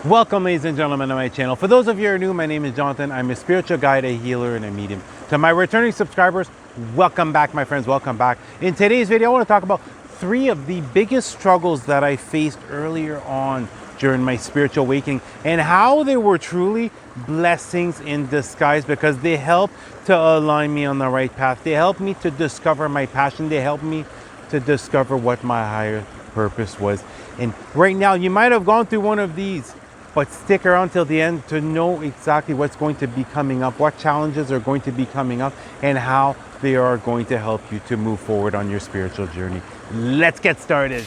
Welcome, ladies and gentlemen, to my channel. For those of you who are new, my name is Jonathan. I'm a spiritual guide, a healer, and a medium. To my returning subscribers, welcome back, my friends. Welcome back. In today's video, I want to talk about 3 of the biggest struggles that I faced earlier on during my spiritual awakening and how they were truly blessings in disguise because they helped to align me on the right path. They helped me to discover my passion. They helped me to discover what my higher purpose was. And right now, you might have gone through one of these, but stick around till the end to know exactly what's going to be coming up, what challenges are going to be coming up, and how they are going to help you to move forward on your spiritual journey. Let's get started.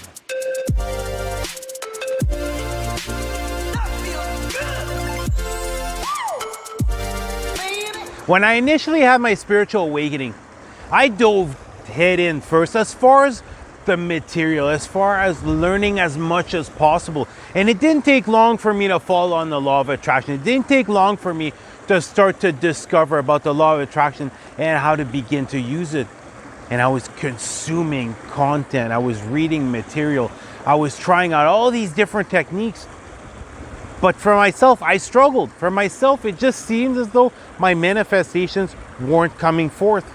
When I initially had my spiritual awakening, I dove head in first as far as the material, as far as learning as much as possible. And it didn't take long for me to fall on the law of attraction. It didn't take long for me to start to discover about the law of attraction and how to begin to use it. And I was consuming content. I was reading material. I was trying out all these different techniques. But for myself, I struggled. For myself, it just seemed as though my manifestations weren't coming forth.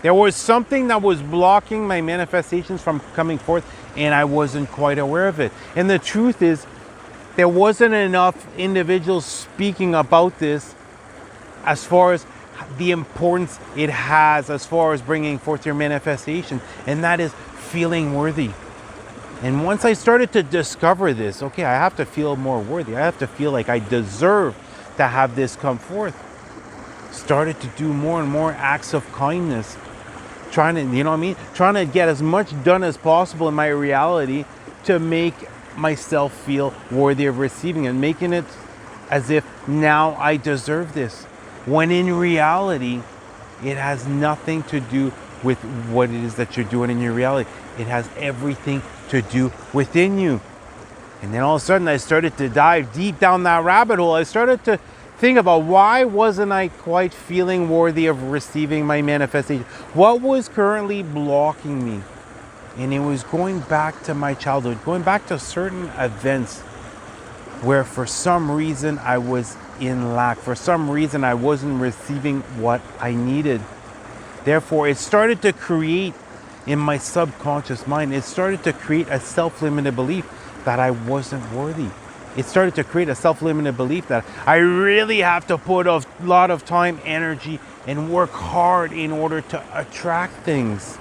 There was something that was blocking my manifestations from coming forth, and I wasn't quite aware of it. And the truth is, there wasn't enough individuals speaking about this as far as the importance it has as far as bringing forth your manifestation, and that is feeling worthy. And once I started to discover this, okay, I have to feel more worthy. I have to feel like I deserve to have this come forth. Started to do more and more acts of kindness. Trying to get as much done as possible in my reality to make myself feel worthy of receiving and making it as if now I deserve this. When in reality, it has nothing to do with what it is that you're doing in your reality. It has everything to do within you. And then all of a sudden I started to dive deep down that rabbit hole. I started to think about why wasn't I quite feeling worthy of receiving my manifestation? What was currently blocking me? And it was going back to my childhood, going back to certain events where for some reason I was in lack. For some reason I wasn't receiving what I needed. Therefore, it started to create in my subconscious mind, it started to create a self-limited belief that I wasn't worthy. It started to create a self-limited belief that I really have to put a lot of time, energy, and work hard in order to attract things.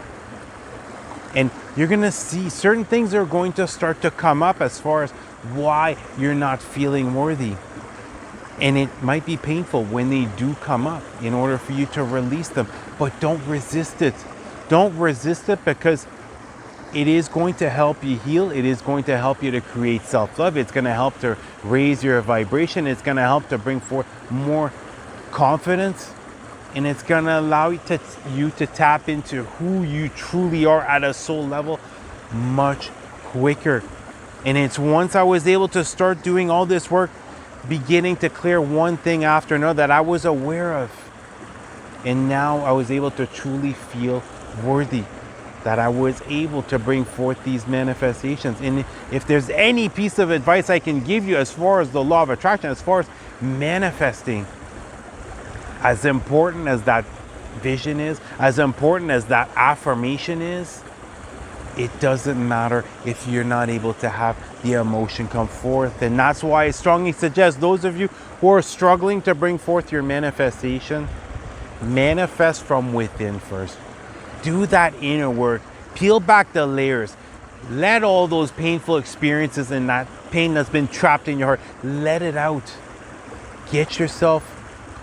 And you're going to see certain things are going to start to come up as far as why you're not feeling worthy. And it might be painful when they do come up in order for you to release them. But don't resist it. Don't resist it because it is going to help you heal. It is going to help you to create self-love. It's going to help to raise your vibration. It's going to help to bring forth more confidence. And it's going to allow you to tap into who you truly are at a soul level much quicker. And it's once I was able to start doing all this work, beginning to clear one thing after another that I was aware of. And now I was able to truly feel worthy, that I was able to bring forth these manifestations. And if there's any piece of advice I can give you as far as the law of attraction, as far as manifesting, as important as that vision is, as important as that affirmation is, it doesn't matter if you're not able to have the emotion come forth. And that's why I strongly suggest those of you who are struggling to bring forth your manifestation, manifest from within first. Do that inner work. Peel back the layers. Let all those painful experiences and that pain that's been trapped in your heart, let it out. Get yourself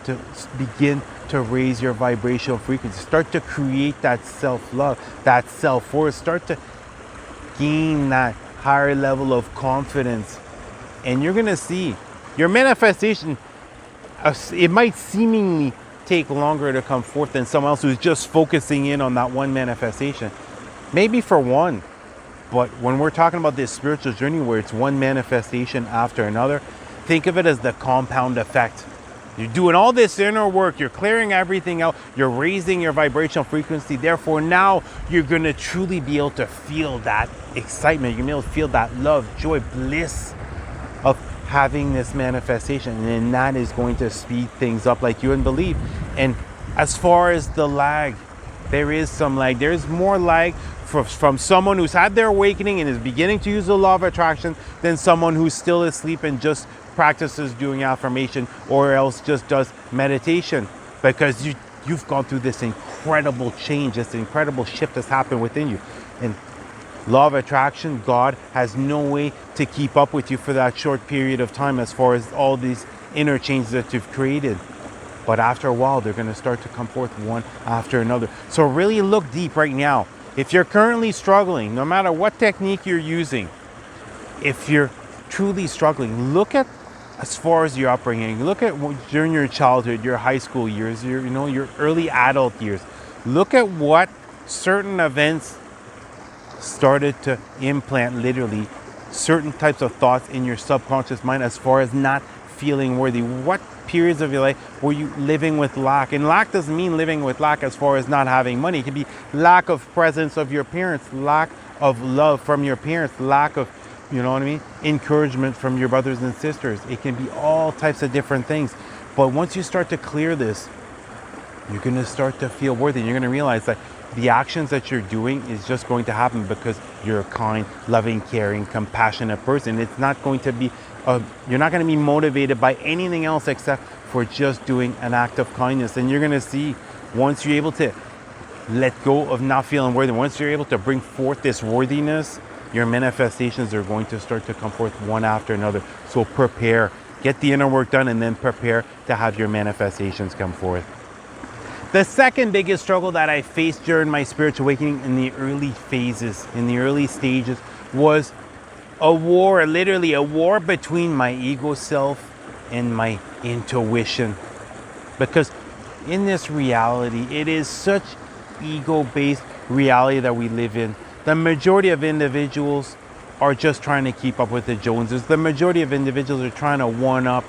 to begin to raise your vibrational frequency. Start to create that self-love, that self-worth. Start to gain that higher level of confidence. And you're going to see your manifestation, it might seemingly take longer to come forth than someone else who's just focusing in on that one manifestation. Maybe for one, but when we're talking about this spiritual journey where it's one manifestation after another, think of it as the compound effect. You're doing all this inner work, you're clearing everything out, you're raising your vibrational frequency. Therefore, now you're going to truly be able to feel that excitement. You're going to be able to feel that love, joy, bliss of having this manifestation, and then that is going to speed things up like you wouldn't believe. And as far as the lag, there is some lag. There's more lag from someone who's had their awakening and is beginning to use the law of attraction than someone who's still asleep and just practices doing affirmation or else just does meditation, because you've gone through this incredible change, this incredible shift that's happened within you. And law of attraction, God has no way to keep up with you for that short period of time as far as all these inner changes that you've created. But after a while, they're going to start to come forth one after another. So really look deep right now. If you're currently struggling, no matter what technique you're using, if you're truly struggling, look at as far as your upbringing, look at during your childhood, your high school years, your early adult years. Look at what certain events started to implant literally certain types of thoughts in your subconscious mind as far as not feeling worthy. What periods of your life were you living with lack? And lack doesn't mean living with lack as far as not having money. It can be lack of presence of your parents, lack of love from your parents, lack of, encouragement from your brothers and sisters. It can be all types of different things. But once you start to clear this, you're going to start to feel worthy. You're going to realize that the actions that you're doing is just going to happen because you're a kind, loving, caring, compassionate person. It's not going to be, you're not going to be motivated by anything else except for just doing an act of kindness. And you're going to see, once you're able to let go of not feeling worthy, once you're able to bring forth this worthiness, your manifestations are going to start to come forth one after another. So prepare, get the inner work done, and then prepare to have your manifestations come forth. The second biggest struggle that I faced during my spiritual awakening in the early phases, in the early stages, was a war, literally a war between my ego self and my intuition. Because in this reality, it is such ego-based reality that we live in. The majority of individuals are just trying to keep up with the Joneses. The majority of individuals are trying to one-up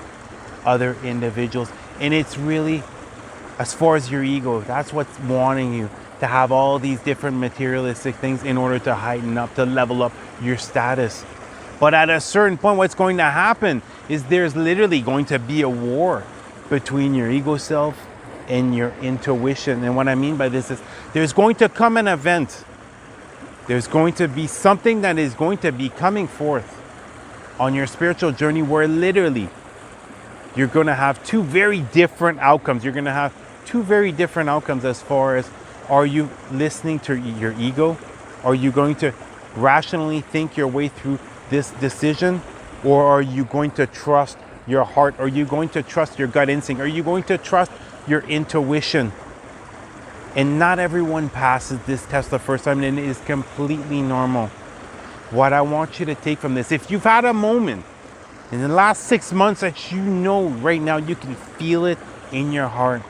other individuals. And it's really, as far as your ego, that's what's wanting you to have all these different materialistic things in order to heighten up, to level up your status. But at a certain point, what's going to happen is there's literally going to be a war between your ego self and your intuition. And what I mean by this is there's going to come an event. There's going to be something that is going to be coming forth on your spiritual journey where literally you're going to have two very different outcomes. You're going to have two very different outcomes as far as, are you listening to your ego? Are you going to rationally think your way through this decision? Or are you going to trust your heart? Are you going to trust your gut instinct? Are you going to trust your intuition? And not everyone passes this test the first time, and it is completely normal. What I want you to take from this, if you've had a moment in the last 6 months that right now, you can feel it in your heart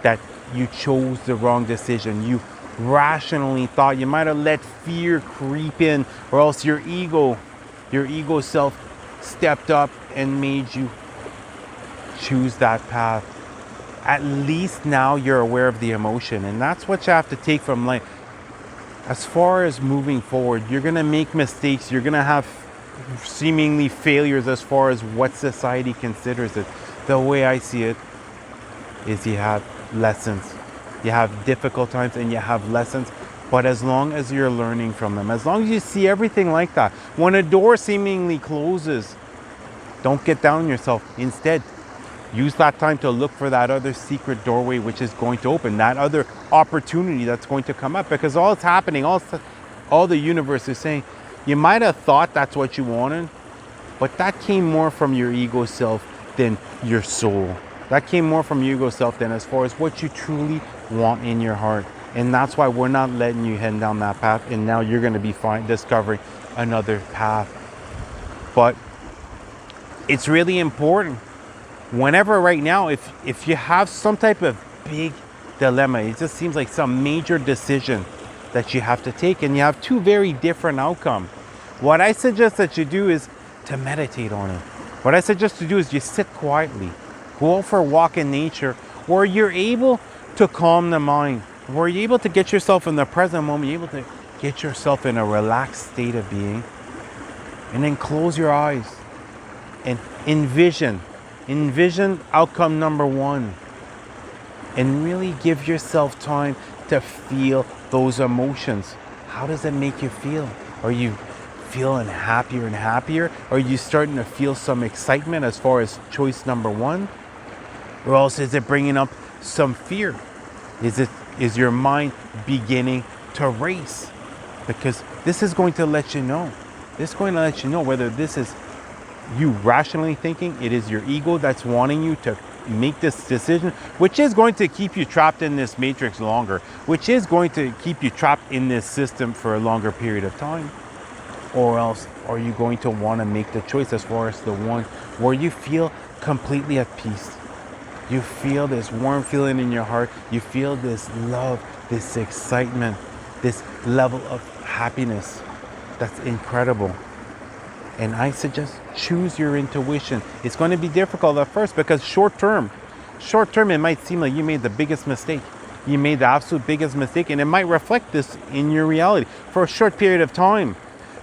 that you chose the wrong decision. You rationally thought, you might have let fear creep in, or else your ego self stepped up and made you choose that path. At least now you're aware of the emotion, and that's what you have to take from life. As far as moving forward, you're going to make mistakes. You're going to have seemingly failures as far as what society considers it. The way I see it is you have lessons. You have difficult times and you have lessons. But as long as you're learning from them, as long as you see everything like that, when a door seemingly closes, don't get down on yourself. Instead, use that time to look for that other secret doorway which is going to open, that other opportunity that's going to come up. Because all it's happening, all the universe is saying, you might have thought that's what you wanted, but that came more from your ego self than your soul. That came more from your ego self than as far as what you truly want in your heart. And that's why we're not letting you head down that path. And now you're going to be discovering another path. But it's really important. Whenever right now, if you have some type of big dilemma, it just seems like some major decision that you have to take, and you have two very different outcomes, what I suggest that you do is to meditate on it. What I suggest to do is you sit quietly, go for a walk in nature, where you're able to calm the mind, where you're able to get yourself in the present moment, you're able to get yourself in a relaxed state of being, and then close your eyes. and envision outcome number one, and really give yourself time to feel those emotions. How does it make you feel? Are you feeling happier and happier? Are you starting to feel some excitement as far as choice number one? Or else is it bringing up some fear? Is your mind beginning to race? Because this is going to let you know. This is going to let you know whether this is you rationally thinking, it is your ego that's wanting you to make this decision, which is going to keep you trapped in this matrix longer, which is going to keep you trapped in this system for a longer period of time. Or else are you going to want to make the choice as far as the one where you feel completely at peace? You feel this warm feeling in your heart. You feel this love, this excitement, this level of happiness. That's incredible. And I suggest choose your intuition. It's going to be difficult at first because short term, it might seem like you made the biggest mistake. You made the absolute biggest mistake, and it might reflect this in your reality for a short period of time.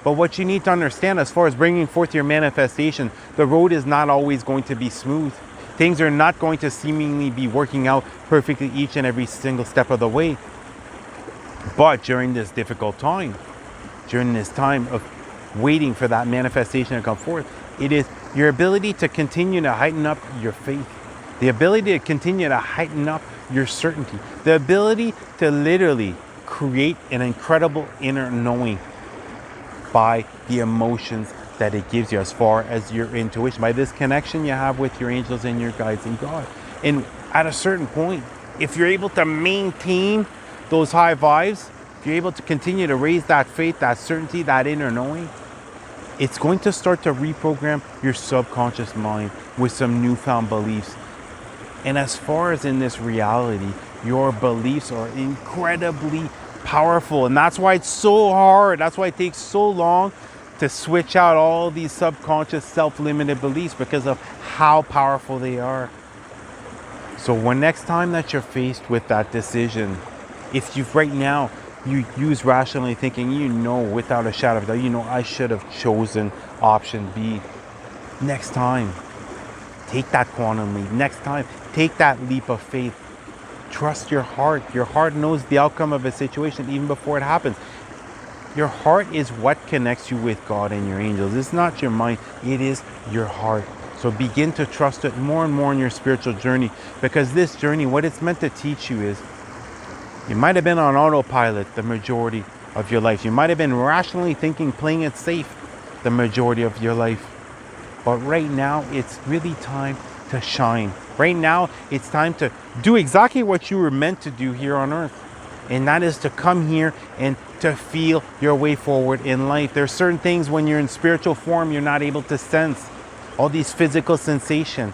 But what you need to understand as far as bringing forth your manifestation, the road is not always going to be smooth. Things are not going to seemingly be working out perfectly each and every single step of the way. But during this difficult time, during this time of waiting for that manifestation to come forth, it is your ability to continue to heighten up your faith, the ability to continue to heighten up your certainty, the ability to literally create an incredible inner knowing by the emotions that it gives you as far as your intuition, by this connection you have with your angels and your guides and God. And at a certain point, if you're able to maintain those high vibes, if you're able to continue to raise that faith, that certainty, that inner knowing, it's going to start to reprogram your subconscious mind with some newfound beliefs. And as far as in this reality, your beliefs are incredibly powerful. And that's why it's so hard. That's why it takes so long to switch out all these subconscious self-limited beliefs, because of how powerful they are. So when next time that you're faced with that decision, if you've right now, you use rationally thinking, without a shadow of doubt, I should have chosen option B. Next time, take that quantum leap. Next time, take that leap of faith. Trust your heart. Your heart knows the outcome of a situation even before it happens. Your heart is what connects you with God and your angels. It's not your mind, it is your heart. So begin to trust it more and more in your spiritual journey, because this journey, what it's meant to teach you is, you might have been on autopilot the majority of your life. You might have been rationally thinking, playing it safe the majority of your life. But right now, it's really time to shine. Right now, it's time to do exactly what you were meant to do here on earth. And that is to come here and to feel your way forward in life. There's certain things when you're in spiritual form, you're not able to sense. All these physical sensations.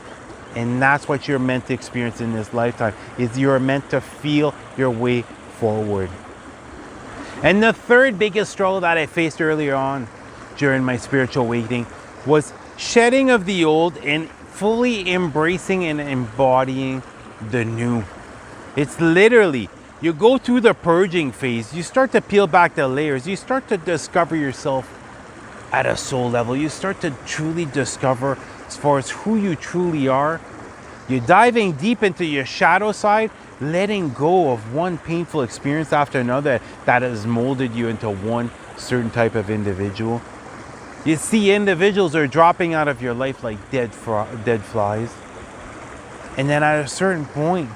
And that's what you're meant to experience in this lifetime, is you're meant to feel your way forward. And the third biggest struggle that I faced earlier on during my spiritual awakening was shedding of the old and fully embracing and embodying the new. It's literally, you go through the purging phase, you start to peel back the layers, you start to discover yourself at a soul level, you start to truly discover as far as who you truly are. You're diving deep into your shadow side, letting go of one painful experience after another that has molded you into one certain type of individual. You see, individuals are dropping out of your life like dead flies. And then at a certain point,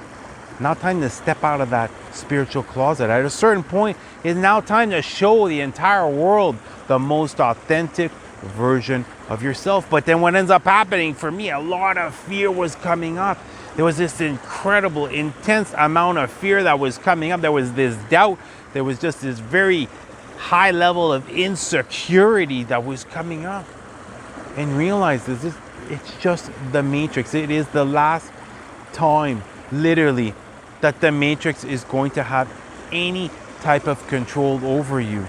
now time to step out of that spiritual closet. At a certain point, it's now time to show the entire world the most authentic version of yourself. But then what ends up happening for me, a lot of fear was coming up. There was this incredible, intense amount of fear that was coming up. There was this doubt. There was just this very high level of insecurity that was coming up. And realize this, it's just the matrix. It is the last time, literally, that the matrix is going to have any type of control over you.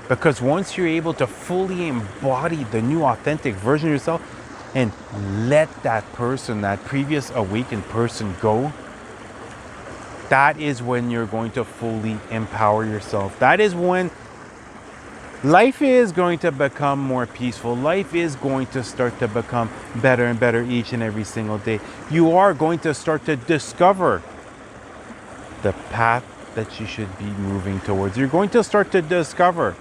Because once you're able to fully embody the new authentic version of yourself and let that person, that previous awakened person go, that is when you're going to fully empower yourself. That is when Life is going to become more peaceful. Life is going to start to become better and better each and every single day. You are going to start to discover the path that you should be moving towards. You're going to start to discover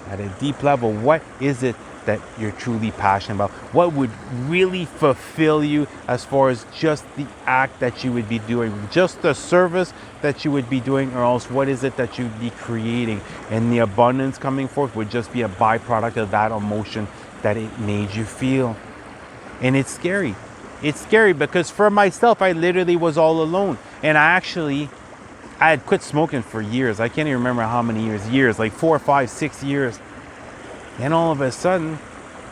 at a deep level what is it that you're truly passionate about, what would really fulfill you as far as just the act that you would be doing, just the service that you would be doing, or else what is it that you'd be creating, and the abundance coming forth would just be a byproduct of that emotion that it made you feel. And it's scary. It's scary because for myself, I literally was all alone, and I had quit smoking for years. I can't even remember how many years, like 4, 5, 6 years. Then all of a sudden,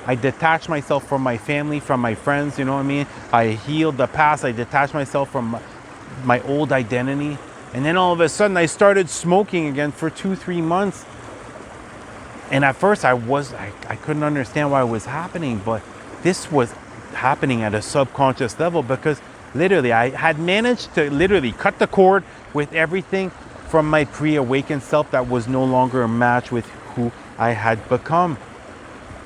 I detached myself from my family, from my friends, you know what I mean? I healed the past, I detached myself from my old identity. And then all of a sudden, I started smoking again for 2, 3 months. And at first, I couldn't understand why it was happening, but this was happening at a subconscious level because literally, I had managed to literally cut the cord with everything from my pre-awakened self that was no longer a match with who I had become.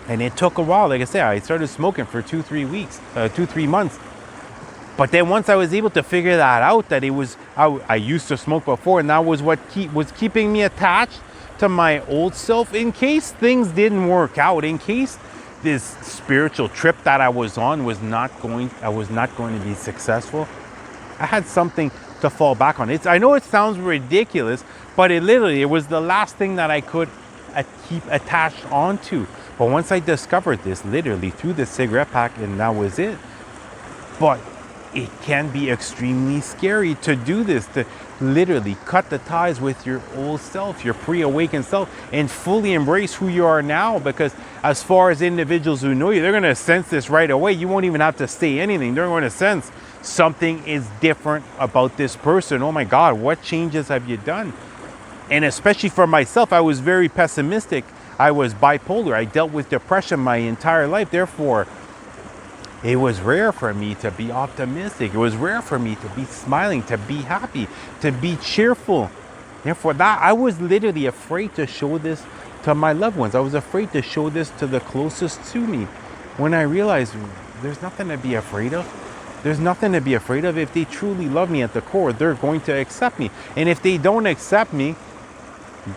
And it took a while. Like I said, I started smoking for 2, 3 months. But then once I was able to figure that out, that it was, I used to smoke before, and that was what was keeping me attached to my old self in case things didn't work out, in case this spiritual trip that I was on I was not going to be successful. I had something to fall back on. I know it sounds ridiculous, but it was the last thing that I could keep attached onto. But once I discovered this, literally through the cigarette pack, and that was it. But it can be extremely scary to do this, to literally cut the ties with your old self, your pre-awakened self, and fully embrace who you are now. Because as far as individuals who know you, they're going to sense this right away. You won't even have to say anything. They're going to sense something is different about this person. Oh my God, what changes have you done? And especially for myself, I was very pessimistic. I was bipolar. I dealt with depression my entire life. Therefore, it was rare for me to be optimistic. It was rare for me to be smiling, to be happy, to be cheerful. Therefore, I was literally afraid to show this to my loved ones. I was afraid to show this to the closest to me. When I realized there's nothing to be afraid of. There's nothing to be afraid of. If they truly love me at the core, they're going to accept me. And if they don't accept me,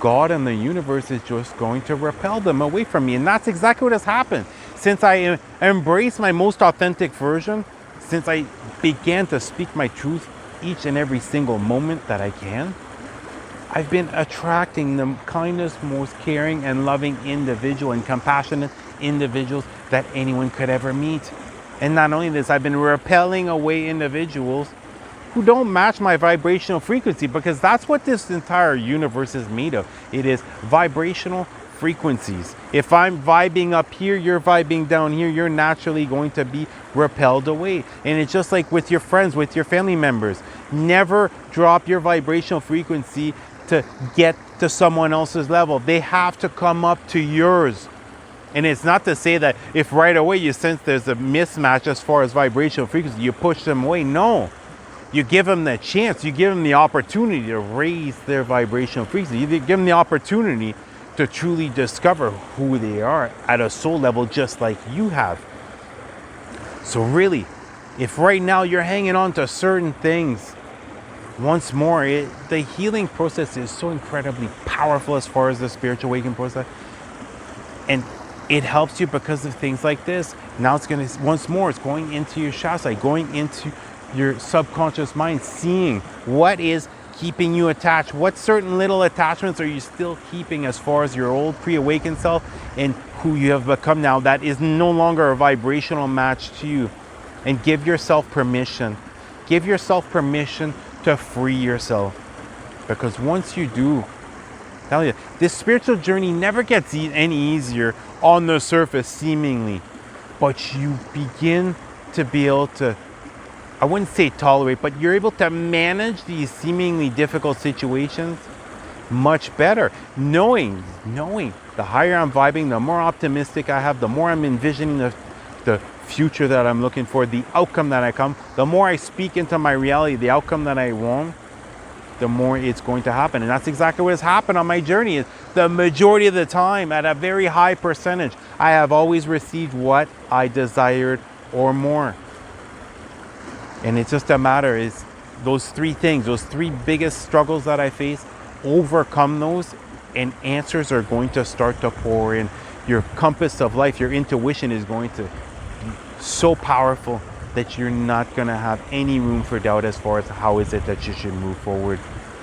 God and the universe is just going to repel them away from me. And that's exactly what has happened. Since I embraced my most authentic version, since I began to speak my truth each and every single moment that I can, I've been attracting the kindest, most caring and loving individual and compassionate individuals that anyone could ever meet. And not only this, I've been repelling away individuals who don't match my vibrational frequency, because that's what this entire universe is made of. It is vibrational frequencies. If I'm vibing up here, you're vibing down here, you're naturally going to be repelled away. And it's just like with your friends, with your family members. Never drop your vibrational frequency to get to someone else's level. They have to come up to yours. And it's not to say that if right away you sense there's a mismatch as far as vibrational frequency, you push them away. No. You give them the chance, you give them the opportunity to raise their vibrational frequency. You give them the opportunity to truly discover who they are at a soul level, just like you have. So really, if right now you're hanging on to certain things, once more, the healing process is so incredibly powerful as far as the spiritual awakening process. And it helps you because of things like this. Now it's going to, once more, it's going into your shastra, going into your subconscious mind, seeing what is keeping you attached, what certain little attachments are you still keeping as far as your old pre-awakened self and who you have become now that is no longer a vibrational match to you. And give yourself permission. Give yourself permission to free yourself. Because once you do, tell you, this spiritual journey never gets any easier on the surface, seemingly. But you begin to be able to, I wouldn't say tolerate, but you're able to manage these seemingly difficult situations much better. Knowing the higher I'm vibing, the more optimistic I have, the more I'm envisioning the future that I'm looking for, the outcome that I come, the more I speak into my reality, the outcome that I want, the more it's going to happen. And that's exactly what has happened on my journey. The majority of the time, at a very high percentage, I have always received what I desired or more. And it's just a matter is those three things, those three biggest struggles that I face, overcome those, and answers are going to start to pour in. Your compass of life, your intuition is going to be so powerful that you're not going to have any room for doubt as far as how is it that you should move forward.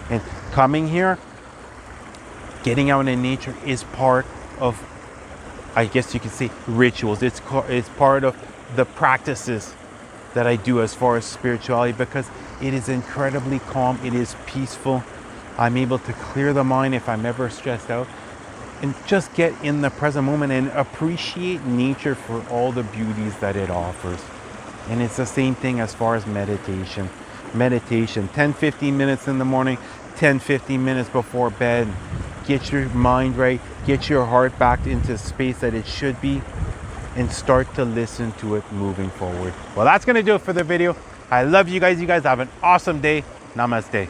And coming here, getting out in nature is part of, I guess you could say, rituals. It's part of the practices that I do as far as spirituality, because it is incredibly calm. It is peaceful. I'm able to clear the mind if I'm ever stressed out, and just get in the present moment and appreciate nature for all the beauties that it offers. And it's the same thing as far as meditation. Meditation, 10-15 minutes in the morning, 10-15 minutes before bed. Get your mind right, get your heart back into space that it should be, and start to listen to it moving forward. Well, that's going to do it for the video. I love you guys. You guys have an awesome day. Namaste.